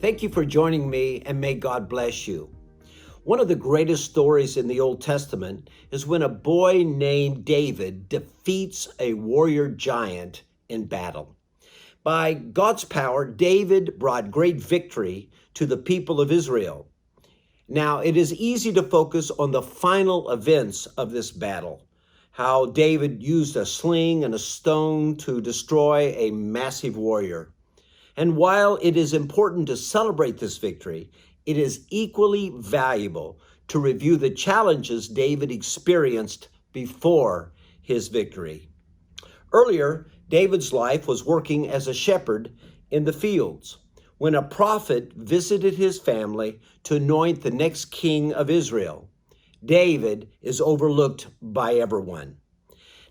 Thank you for joining me, and may God bless you. One of the greatest stories in the Old Testament is when a boy named David defeats a warrior giant in battle. By God's power, David brought great victory to the people of Israel. Now, it is easy to focus on the final events of this battle, how David used a sling and a stone to destroy a massive warrior. And while it is important to celebrate this victory, it is equally valuable to review the challenges David experienced before his victory. Earlier, David's life was working as a shepherd in the fields when a prophet visited his family to anoint the next king of Israel. David is overlooked by everyone.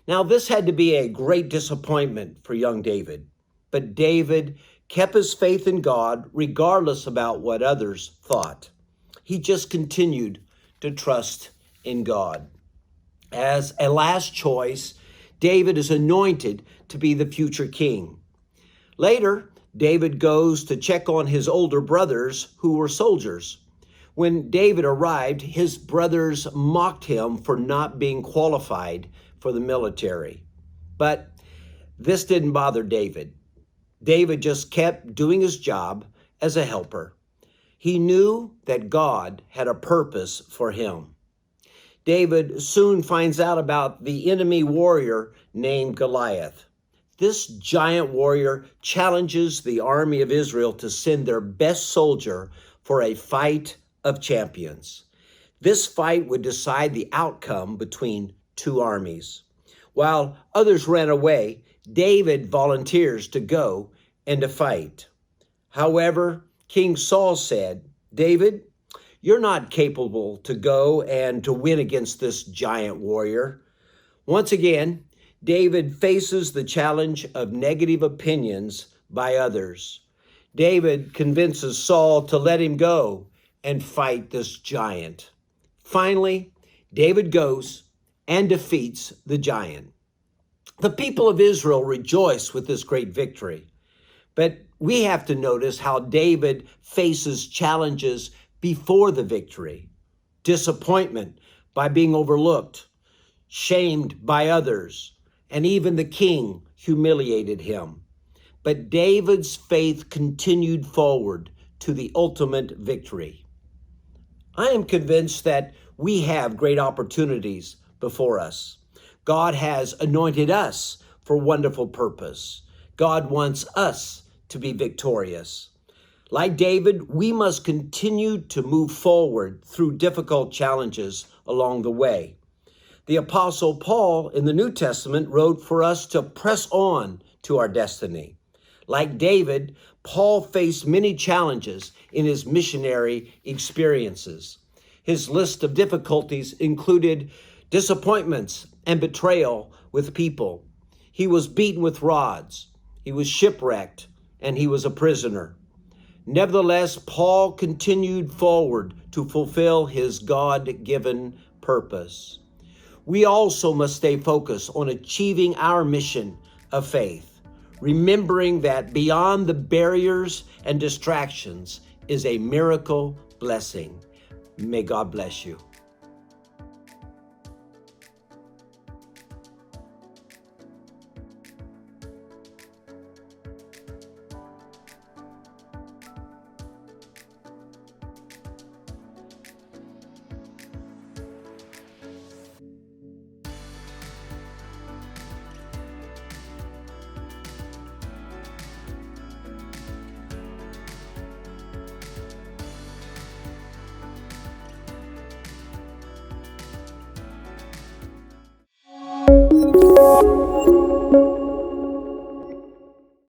Now, this had to be a great disappointment for young David, but David kept his faith in God regardless about what others thought. He just continued to trust in God. As a last choice, David is anointed to be the future king. Later, David goes to check on his older brothers who were soldiers. When David arrived, his brothers mocked him for not being qualified for the military. But this didn't bother David. David just kept doing his job as a helper. He knew that God had a purpose for him. David soon finds out about the enemy warrior named Goliath. This giant warrior challenges the army of Israel to send their best soldier for a fight of champions. This fight would decide the outcome between two armies. While others ran away, David volunteers to go and to fight. However, King Saul said, "David, you're not capable to go and to win against this giant warrior." Once again, David faces the challenge of negative opinions by others. David convinces Saul to let him go and fight this giant. Finally, David goes and defeats the giant. The people of Israel rejoice with this great victory. But we have to notice how David faces challenges before the victory. Disappointment by being overlooked, shamed by others, and even the king humiliated him. But David's faith continued forward to the ultimate victory. I am convinced that we have great opportunities before us. God has anointed us for wonderful purpose. God wants us to be victorious. Like David, we must continue to move forward through difficult challenges along the way. The Apostle Paul in the New Testament wrote for us to press on to our destiny. Like David, Paul faced many challenges in his missionary experiences. His list of difficulties included disappointments and betrayal with people. He was beaten with rods. He was shipwrecked, and he was a prisoner. Nevertheless, Paul continued forward to fulfill his God-given purpose. We also must stay focused on achieving our mission of faith, remembering that beyond the barriers and distractions is a miracle blessing. May God bless you.